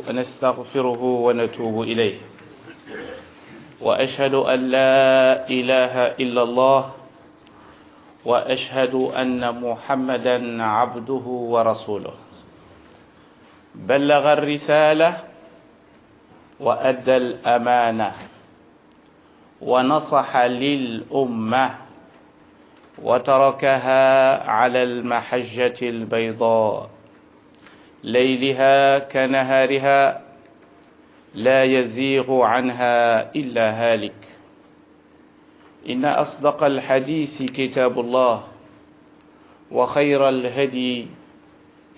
ونستغفره ونتوب إليه وأشهد أن لا إله إلا الله وأشهد أن محمدا عبده ورسوله بلغ الرسالة وأدى الأمانة ونصح للأمة وتركها على المحجة البيضاء ليلها كنهارها لا يزيغ عنها إلا هالك إن أصدق الحديث كتاب الله وخير الهدي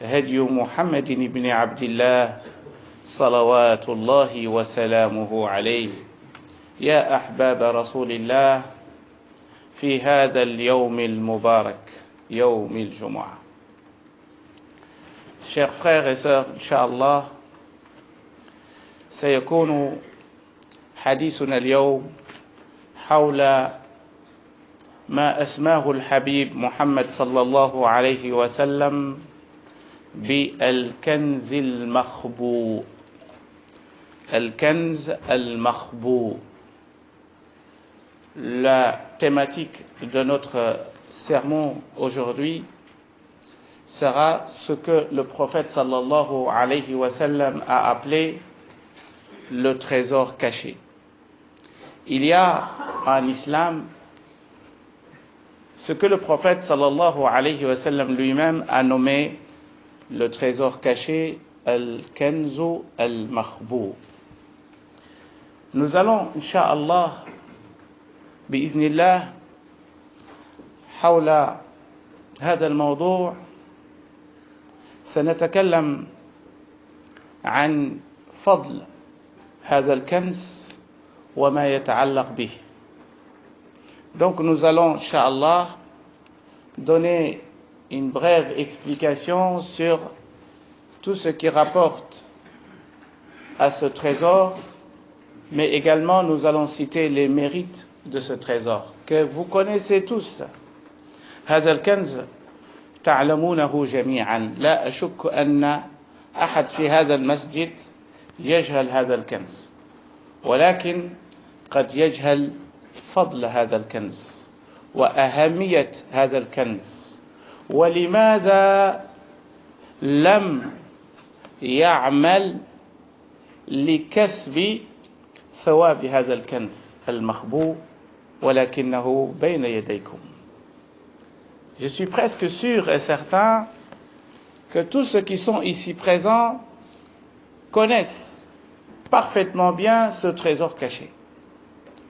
هدي محمد بن عبد الله صلوات الله وسلامه عليه يا أحباب رسول الله في هذا اليوم المبارك يوم الجمعة. Chers frères et sœurs, Inch'Allah, سيكون حديثنا اليوم حول ما أسماه الحبيب محمد صلى الله عليه وسلم بالكنز المخبوء. الكنز المخبوء. La thématique de notre sermon aujourd'hui sera ce que le prophète sallallahu alayhi wa sallam a appelé le trésor caché. Il y a en islam ce que le prophète sallallahu alayhi wa sallam lui-même a nommé le trésor caché, al-kanzu al-makhbou. Nous allons, incha'Allah, بإذن الله حول هذا الموضوع سنتكلم عن فضل هذا الكنز وما يتعلق به. Donc nous allons, Inch'Allah, donner une brève explication sur tout ce qui rapporte à ce trésor, mais également nous allons citer les mérites de ce trésor que vous connaissez tous. هذا الكنز تعلمونه جميعا لا أشك أن أحد في هذا المسجد يجهل هذا الكنز، ولكن قد يجهل فضل هذا الكنز وأهمية هذا الكنز ولماذا لم يعمل لكسب ثواب هذا الكنز المخبوء ولكنه بين يديكم. Je suis presque sûr et certain que tous ceux qui sont ici présents connaissent parfaitement bien ce trésor caché.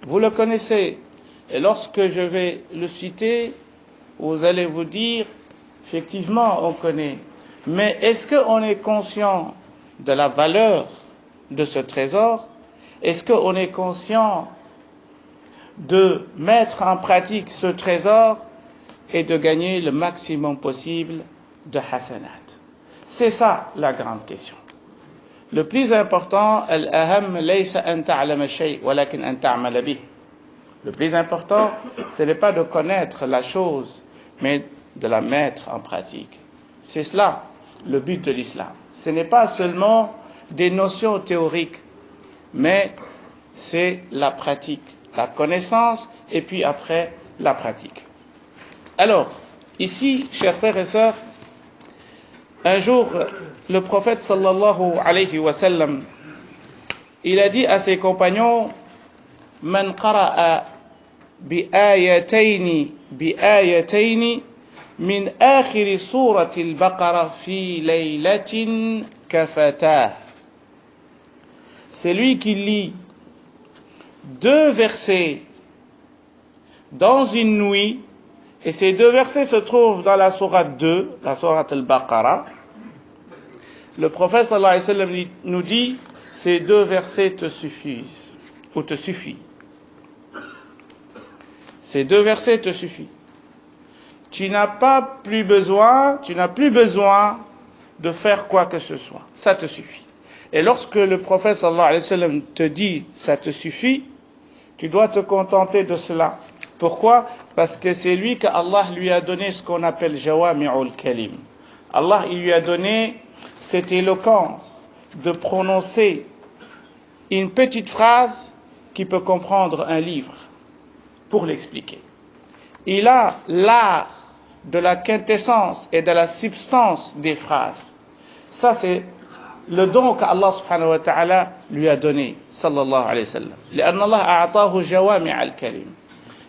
Vous le connaissez, et lorsque je vais le citer, vous allez vous dire, effectivement, on connaît. Mais est-ce qu'on est conscient de la valeur de ce trésor? Est-ce qu'on est conscient de mettre en pratique ce trésor et de gagner le maximum possible de hasanat? C'est ça la grande question. Le plus important, al-aham laysa an ta'lama shay walakin an ta'mala bih. Le plus important, ce n'est pas de connaître la chose, mais de la mettre en pratique. C'est cela le but de l'islam. Ce n'est pas seulement des notions théoriques, mais c'est la pratique, la connaissance et puis après la pratique. Alors, ici, chers frères et sœurs, un jour, le prophète sallallahu alayhi wa sallam, il a dit à ses compagnons, Man qara'a bi'ayatayni min akhiri surati al-Baqara fi laylatin kafatah. C'est lui qui lit 2 versets dans une nuit, et ces 2 versets se trouvent dans la sourate 2, la sourate al-Baqara. Le prophète sallallahu alayhi wa sallam nous dit, ces 2 versets te suffisent, ou te suffisent. Ces 2 versets te suffisent. Tu n'as plus besoin de faire quoi que ce soit. Ça te suffit. Et lorsque le prophète sallallahu alayhi wa sallam te dit ça te suffit, tu dois te contenter de cela. Pourquoi? Parce que c'est lui qu'Allah lui a donné ce qu'on appelle jawami'ul kalim. Allah il lui a donné cette éloquence de prononcer une petite phrase qui peut comprendre un livre pour l'expliquer. Il a l'art de la quintessence et de la substance des phrases. Ça, c'est le don qu'Allah subhanahu wa ta'ala lui a donné, sallallahu alayhi wa sallam. لأن الله أعطاه جوامع الكلم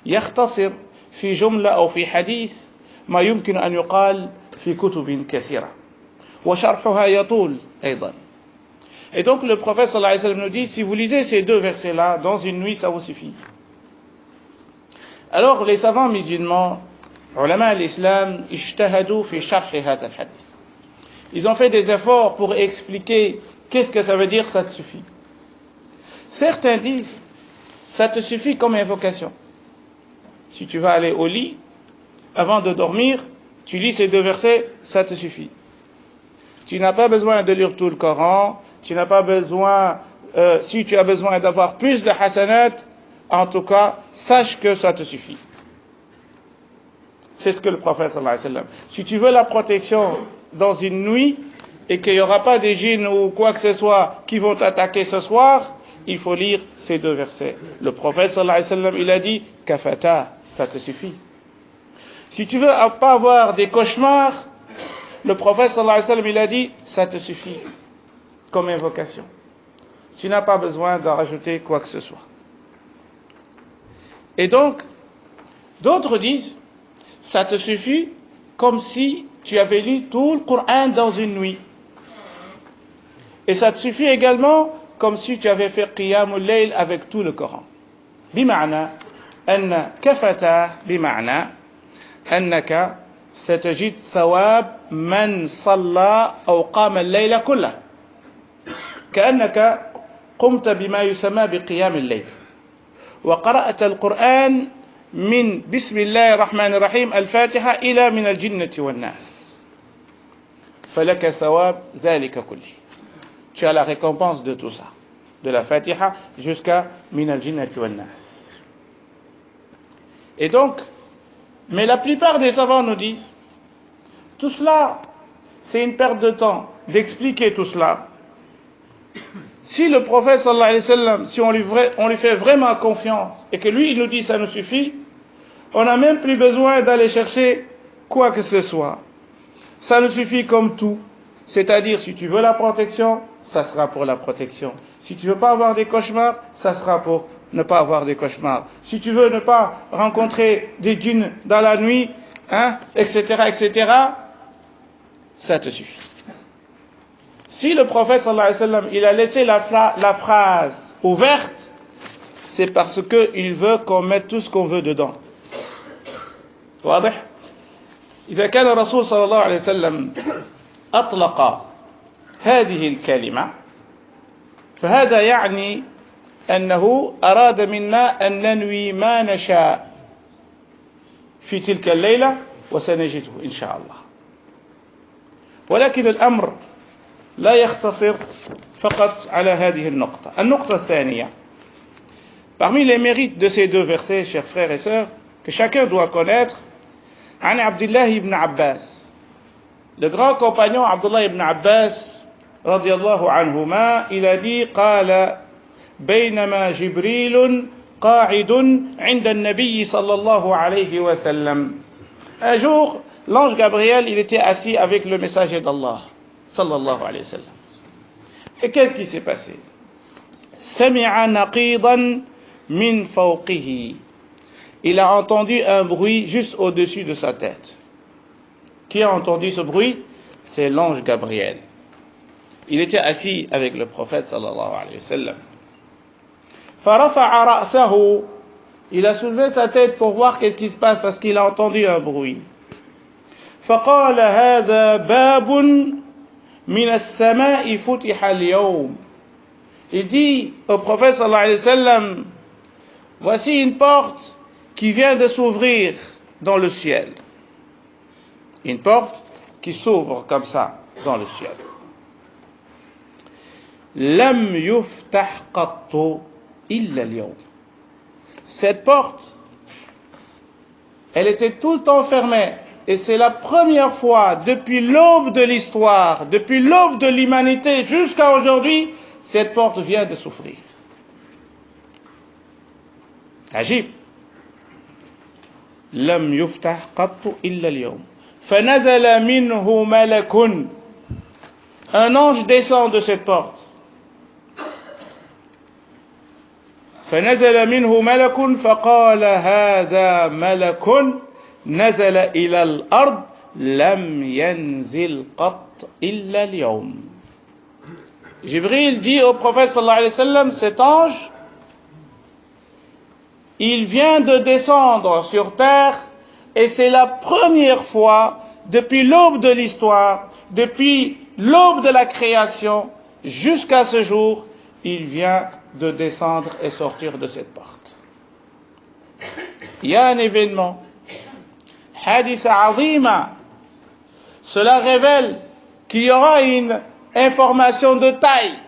يختصر في جملة أو في حديث ما يمكن أن يقال في كتب كثيرة وشرحها يطول أيضا. Et donc le prophète sallallahu alayhi wa sallam nous dit, si vous lisez ces deux versets-là dans une nuit, ça vous suffit. Alors les savants musulmans, ulama l'islam, ijtahadu fi sharh hadha al-hadith. Ils ont fait des efforts pour expliquer qu'est-ce que ça veut dire ça te suffit. Certains disent ça te suffit comme invocation. Si tu vas aller au lit, avant de dormir, tu lis ces deux versets, ça te suffit. Tu n'as pas besoin de lire tout le Coran, tu n'as pas besoin, si tu as besoin d'avoir plus de hasanat, en tout cas, sache que ça te suffit. C'est ce que le prophète sallallahu alayhi wa sallam. Si tu veux la protection dans une nuit et qu'il n'y aura pas des djinns ou quoi que ce soit qui vont t'attaquer ce soir, il faut lire ces deux versets. Le prophète sallallahu alayhi wa sallam, il a dit kafata, ça te suffit. Si tu veux pas avoir des cauchemars, le prophète sallallahu alayhi wa sallam, il a dit ça te suffit comme invocation. Tu n'as pas besoin d'en rajouter quoi que ce soit. Et donc, d'autres disent ça te suffit comme si tu avais lu tout le Coran dans une nuit. Et ça te suffit également comme si tu avais fait Qiyamul Layl avec tout le Coran. بمعنى أن كفتا بمعنى أنك ستجد ثواب من صلى أو قام الليل كله. كأنك قمت بما يسمى بقيام الليل. وقرأت القرآن من بسم الله الرحمن الرحيم الفاتحة إلى من الجنة والناس. فلك ثواب ذلك كله. Tu as la récompense de tout ça, de la Fatiha jusqu'à min al-jinnati wal nas. Et donc, mais la plupart des savants nous disent, tout cela, c'est une perte de temps d'expliquer tout cela. Si le prophète sallallahu alayhi wa sallam, si on lui fait vraiment confiance et que lui il nous dit ça nous suffit, on n'a même plus besoin d'aller chercher quoi que ce soit. Ça nous suffit comme tout. C'est-à-dire, si tu veux la protection, ça sera pour la protection. Si tu veux pas avoir des cauchemars, ça sera pour ne pas avoir des cauchemars. Si tu veux ne pas rencontrer des djinns dans la nuit, etc., ça te suffit. Si le prophète sallallahu alayhi wa sallam, il a laissé la phrase ouverte, c'est parce qu'il veut qu'on mette tout ce qu'on veut dedans. واضح؟ إذا كان الرسول صلى الله عليه وسلم أطلق هذه الكلمة فهذا يعني أنه أراد منا أن ننوي ما نشاء في تلك الليلة وسنجده إن شاء الله. ولكن الأمر لا يختصر فقط على هذه النقطة. النقطة الثانية, parmi les mérites de ces deux versets, chers frères et sœurs, que chacun doit connaître, عن عبد الله بن عباس, le grand compagnon Abdullah ibn Abbas رضي الله عنهما, il a dit قال بينما جبريل قاعد عند النبي صلى الله عليه وسلم. Un jour, l'ange Gabriel, il était assis avec le messager d'Allah صلى الله عليه وسلم. Et qu'est-ce qui s'est passé? سمع نقيضا من فوقه. Il a entendu un bruit juste au-dessus de sa tête. Qui a entendu ce bruit? C'est l'ange Gabriel. Il était assis avec le prophète sallallahu alayhi wa sallam. فرفع رأسه. Il a soulevé sa tête pour voir qu'est-ce qui se passe parce qu'il a entendu un bruit. فقال هذا باب من السماء فتح اليوم. Il dit au prophète sallallahu alayhi wa sallam, voici une porte qui vient de s'ouvrir dans le ciel. Une porte qui s'ouvre comme ça dans le ciel. Lam yuftah qattu illa al-yawm. Cette porte, elle était tout le temps fermée et c'est la première fois depuis l'aube de l'histoire, depuis l'aube de l'humanité jusqu'à aujourd'hui, cette porte vient de s'ouvrir. Ajib. Lam yuftah qattu illa al-yawm. Fanazala minhu malakun. Un ange descend de cette porte. فنزل منه ملك فقال هذا ملك نزل إلى الأرض لم ينزل قط إلا اليوم. Jibril dit au prophète sallallahu alayhi wa sallam, cet ange, il vient de descendre sur terre et c'est la première fois depuis l'aube de l'histoire, depuis l'aube de la création jusqu'à ce jour, il vient de descendre et sortir de cette porte. Il y a un événement, haditha azima, cela révèle qu'il y aura une information de taille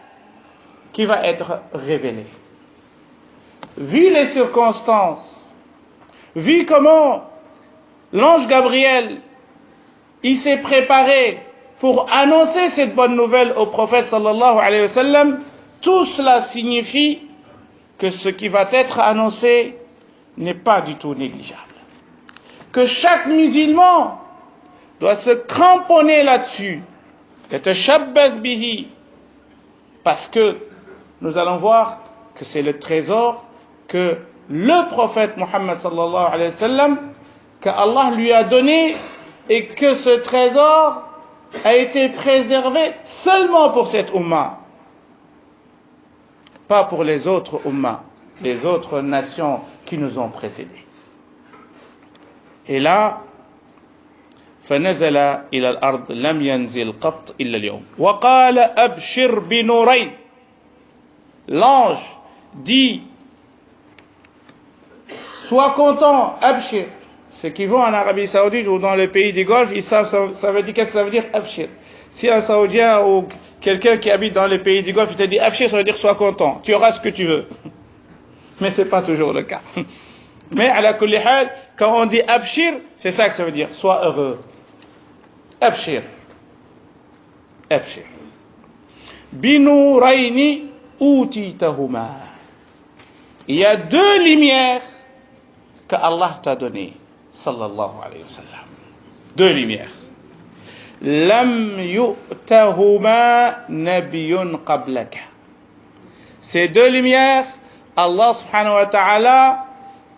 qui va être révélée. Vu les circonstances, vu comment l'ange Gabriel, il s'est préparé pour annoncer cette bonne nouvelle au prophète sallallahu alayhi wa sallam, tout cela signifie que ce qui va être annoncé n'est pas du tout négligeable. Que chaque musulman doit se cramponner là-dessus, parce que nous allons voir que c'est le trésor que le prophète Mohammed sallallahu alayhi wa sallam, qu'Allah lui a donné, et que ce trésor a été préservé seulement pour cette umma, pas pour les autres ummas, les autres nations qui nous ont précédés. Et là, فنزل إلى الأرض لم ينزل قط إلا اليوم وقال أبشر بنورين. L'ange dit, sois content, abshir. Ceux qui vont en Arabie Saoudite ou dans les pays du Golfe, ils savent ça veut dire, qu'est-ce que ça veut dire abshir. Si un Saoudien ou quelqu'un qui habite dans les pays du Golfe, il te dit abshir, ça veut dire sois content, tu auras ce que tu veux. Mais ce n'est pas toujours le cas. Mais à la kulli hal, quand on dit abshir, c'est ça que ça veut dire, sois heureux. Abshir. Abshir. Binuraini utitahuma. Il y a deux lumières que Allah t'a données, sallallahu alayhi wa sallam. Deux lumières. Lam yu'tahuma nabiyyun qablaka. Ces deux lumières, Allah subhanahu wa ta'ala,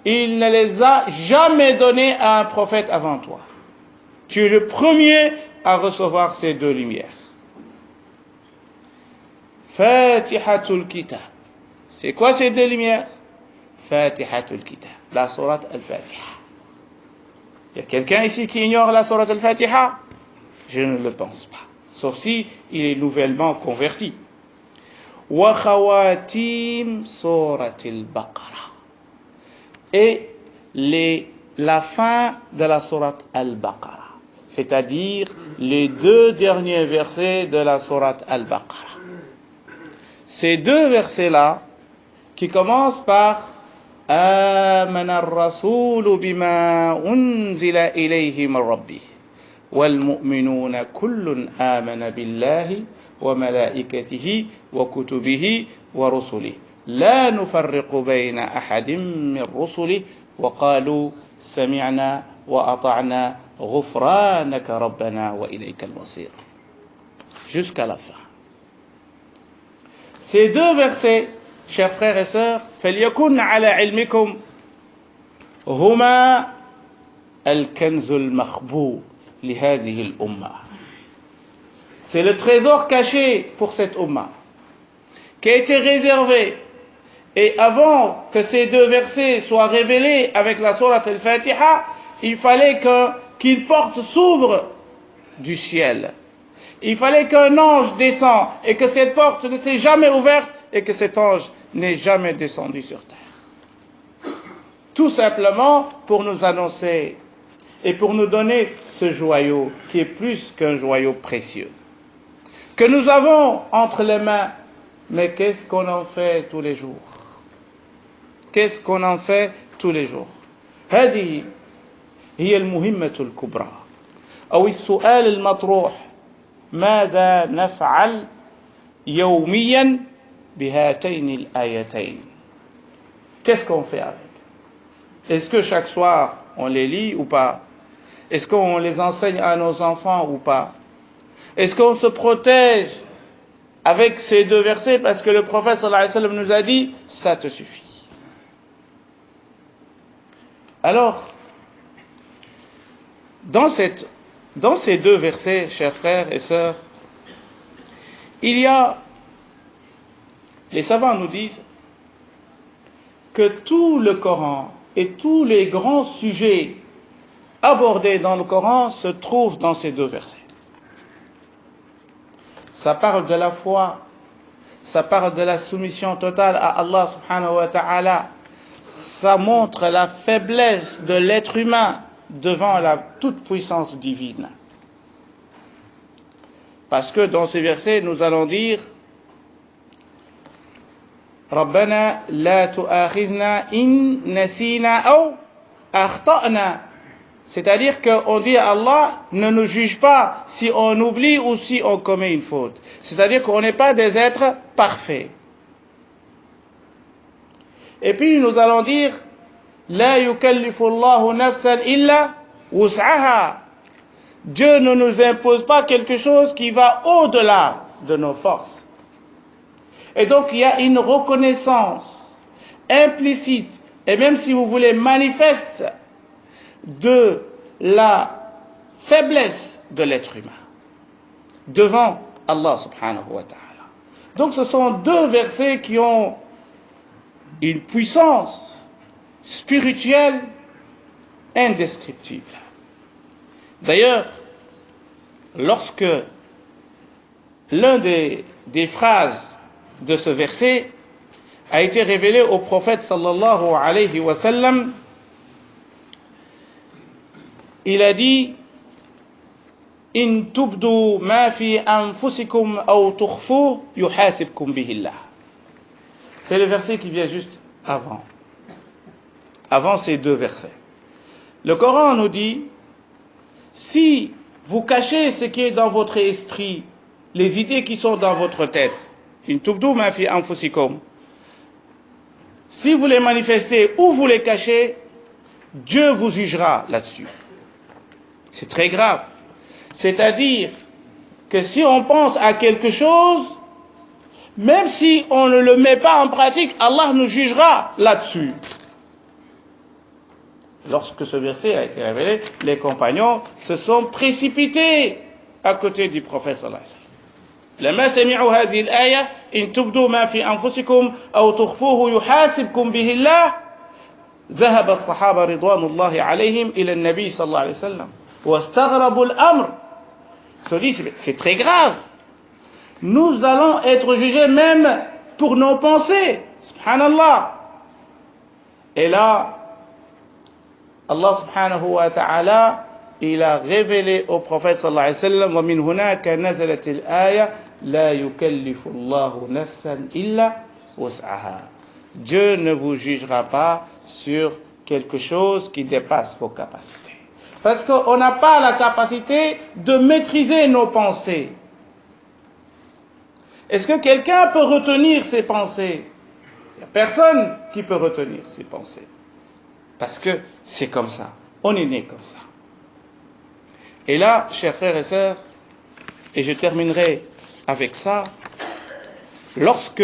il ne les a jamais données à un prophète avant toi. Tu es le premier à recevoir ces deux lumières. Fatihatul Kitab. C'est quoi ces deux lumières? Fatihatul Kitab. La sourate Al-Fatiha. Il y a quelqu'un ici qui ignore la sourate Al-Fatiha? Je ne le pense pas. Sauf si il est nouvellement converti. Wa khawatim suratil Baqarah. Et la fin de la sourate Al-Baqarah. C'est-à-dire les deux derniers versets de la sourate Al-Baqarah. Ces deux versets-là, qui commencent par آمن الرسول بما أنزل إليه من ربه والمؤمنون كل آمن بالله وملائكته وكتبه ورسله لا نفرق بين أحد من رسله وقالوا سمعنا وأطعنا غفرانك ربنا وإليك المصير. Jusqu'à la fin. Ces deux versets, chers frères et sœurs, فليكن على علمكم هما الكنز المخبوء لهذه الأمة. C'est le trésor caché pour cette umma, qui a été réservé. Et avant que ces deux versets soient révélés avec la sourate Al-Fatiha, il fallait qu'une porte s'ouvre du ciel. Il fallait qu'un ange descende et que cette porte ne s'est jamais ouverte et que cet ange n'est jamais descendu sur terre. Tout simplement pour nous annoncer et pour nous donner ce joyau qui est plus qu'un joyau précieux, que nous avons entre les mains, mais qu'est-ce qu'on en fait tous les jours? Qu'est-ce qu'on en fait tous les jours? هذه هي المهمة الكبرى أو السؤال المطروح ماذا نفعل يوميا بهاتين الآيتين. Qu'est-ce qu'on fait avec? Est-ce que chaque soir on les lit ou pas? Est-ce qu'on les enseigne à nos enfants ou pas? Est-ce qu'on se protège avec ces deux versets parce que le prophète sallallahu alayhi wa sallam nous a dit ça te suffit? Alors, dans ces deux versets, chers frères et sœurs, il y a, les savants nous disent que tout le Coran et tous les grands sujets abordés dans le Coran se trouvent dans ces deux versets. Ça parle de la foi, ça parle de la soumission totale à Allah subhanahu wa ta'ala, ça montre la faiblesse de l'être humain devant la toute-puissance divine. Parce que dans ces versets, nous allons dire Rabbana la tu'akhizna in nasina aw akhta'na. C'est-à-dire qu'on dit à Allah, ne nous juge pas si on oublie ou si on commet une faute. C'est-à-dire qu'on n'est pas des êtres parfaits. Et puis nous allons dire La yukallifu Allahu nafsan illa wus'aha. Dieu ne nous impose pas quelque chose qui va au-delà de nos forces. Et donc il y a une reconnaissance implicite, et même si vous voulez manifeste, de la faiblesse de l'être humain devant Allah subhanahu wa ta'ala. Donc ce sont deux versets qui ont une puissance spirituelle indescriptible. D'ailleurs, lorsque l'un des phrases de ce verset a été révélé au prophète sallallahu alayhi wa sallam, il a dit In tubdu ma fi anfusikum aw tukhfu yuhasibkum bihillah. C'est le verset qui vient juste avant ces deux versets. Le Coran nous dit si vous cachez ce qui est dans votre esprit, les idées qui sont dans votre tête, In tubdu ma fi anfusikum, si vous les manifestez ou vous les cachez, Dieu vous jugera là-dessus. C'est très grave. C'est-à-dire que si on pense à quelque chose, même si on ne le met pas en pratique, Allah nous jugera là-dessus. Lorsque ce verset a été révélé, les compagnons se sont précipités à côté du prophète sallallahu alayhi wa sallam. لما سمعوا هذه الآية إن تبدوا ما في أنفسكم أو تخفوه يحاسبكم به الله ذهب الصحابة رضوان الله عليهم إلى النبي صلى الله عليه وسلم واستغربوا الأمر. Se dit c'est très grave. Nous allons être jugés même pour nos pensées. Subhanallah. Et là, Allah subhanahu wa ta'ala, il a révélé au prophète sallallahu alayhi wa sallam ومن هناك نزلت الآية لا يكلف الله نفسا إلا وسعها. Dieu ne vous jugera pas sur quelque chose qui dépasse vos capacités. Parce qu'on n'a pas la capacité de maîtriser nos pensées. Est-ce que quelqu'un peut retenir ses pensées? Il n'y a personne qui peut retenir ses pensées. Parce que c'est comme ça. On est né comme ça. Et là, chers frères et sœurs, et je terminerai avec ça, lorsque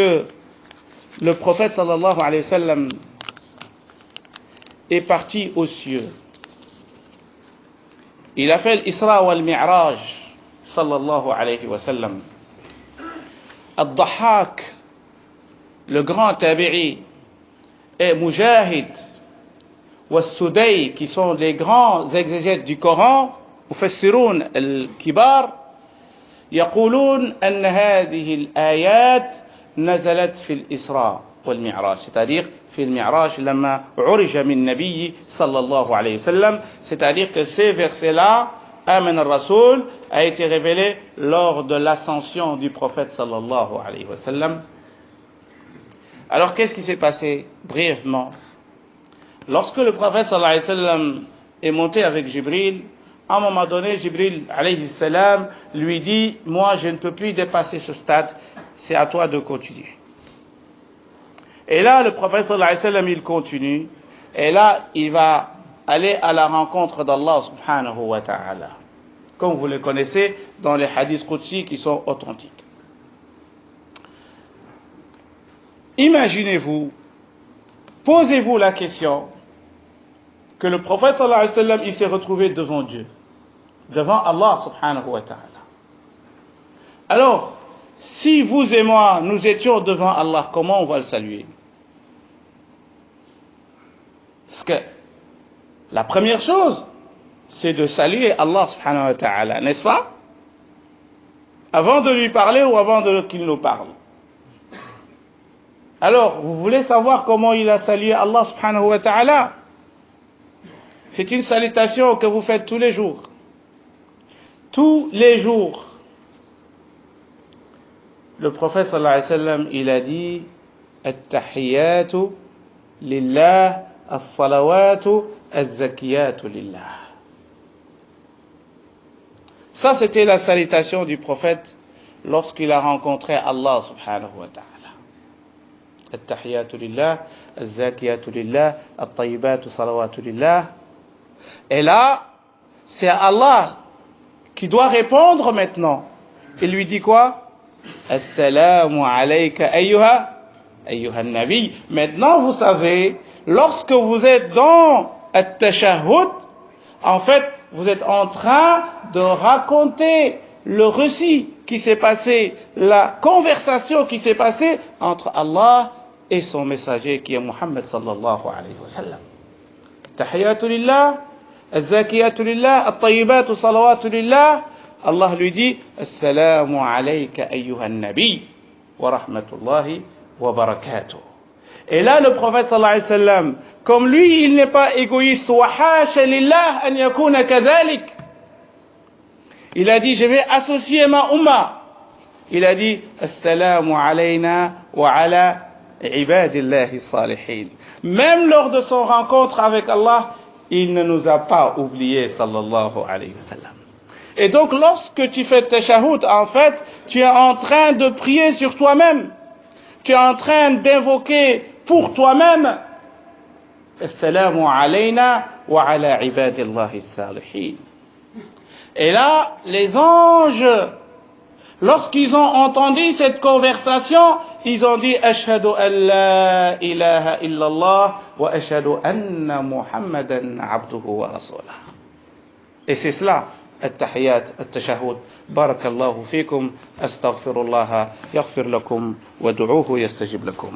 le prophète sallallahu alayhi wa sallam est parti aux cieux, il a fait l'Isra wal Mi'raj sallallahu alayhi wa sallam. Ad-Dahhak, le grand tabi'i, et Mujahid wa Sudai, qui sont les grands exégètes du Coran, مفسرون الكبار يقولون أن هذه الآيات نزلت في الإسراء والمعراج, c'est-à-dire في المعراج لما عرج من النبي صلى الله عليه وسلم, c'est-à-dire que ces versets-là, Amen al-Rasoul, a été révélé lors de l'ascension du prophète sallallahu alayhi wa sallam. Alors qu'est-ce qui s'est passé brièvement? Lorsque le prophète sallallahu alayhi wa sallam est monté avec Jibril à un moment donné, Jibril alayhi salam lui dit, moi je ne peux plus dépasser ce stade, c'est à toi de continuer. Et là, le prophète sallallahu alayhi wa sallam, il continue, et là, il va aller à la rencontre d'Allah subhanahu wa ta'ala, comme vous le connaissez dans les hadiths qudsi qui sont authentiques. Imaginez-vous, posez-vous la question que le prophète sallallahu alayhi wa sallam, il s'est retrouvé devant Dieu, devant Allah subhanahu wa ta'ala. Alors, si vous et moi, nous étions devant Allah, comment on va le saluer? Parce que la première chose, c'est de saluer Allah subhanahu wa ta'ala, n'est-ce pas? Avant de lui parler ou avant qu'il nous parle. Alors, vous voulez savoir comment il a salué Allah subhanahu wa ta'ala? C'est une salutation que vous faites tous les jours. Tous les jours. Le prophète sallallahu alayhi wa sallam, il a dit At-tahiyyatu lillah, as-salawatu, az-zakiyatu lillah. Ça, c'était la salutation du prophète lorsqu'il a rencontré Allah subhanahu wa ta'ala. At-tahiyyatu lillah, az-zakiyatu lillah, at-tayyibatu salawatu lillah. Et là, c'est Allah qui doit répondre maintenant. Il lui dit quoi? Assalamu alayka ayyuha nabi. Maintenant, vous savez, lorsque vous êtes dans at-tashahhud, en fait, vous êtes en train de raconter le récit qui s'est passé, la conversation qui s'est passée entre Allah et son messager qui est Muhammad sallallahu alayhi wa sallam. Tahiyatu lillah, az-zakiyatu lillah, at-tayyibatu salawatu lillah. Allah lui dit Assalamu alayka ayyuhan nabi wa rahmatullahi wa barakatuh. Et là, le prophète sallallahu alayhi wa sallam, comme lui, il n'est pas égoïste, wa hasha lillah an yakuna kadhalik. Il a dit, je vais associer ma umma. Il a dit Assalamu alayna wa ala ibadillahi salihin. Même lors de son rencontre avec Allah, il ne nous a pas oubliés, sallallahu alayhi wa sallam. Et donc, lorsque tu fais tashahhud, en fait, tu es en train de prier sur toi-même. Tu es en train d'invoquer pour toi-même Assalamu alayna wa ala ibadillahi salihin. Et là, les anges, lorsqu'ils ont entendu cette conversation, ils ont dit Ashhadu an la ilaha illallah wa ashhadu anna Muhammadan abduhu wa rasulahu. Et c'est cela. التحيات التشهد بارك الله فيكم أستغفر الله يغفر لكم ودعوه يستجب لكم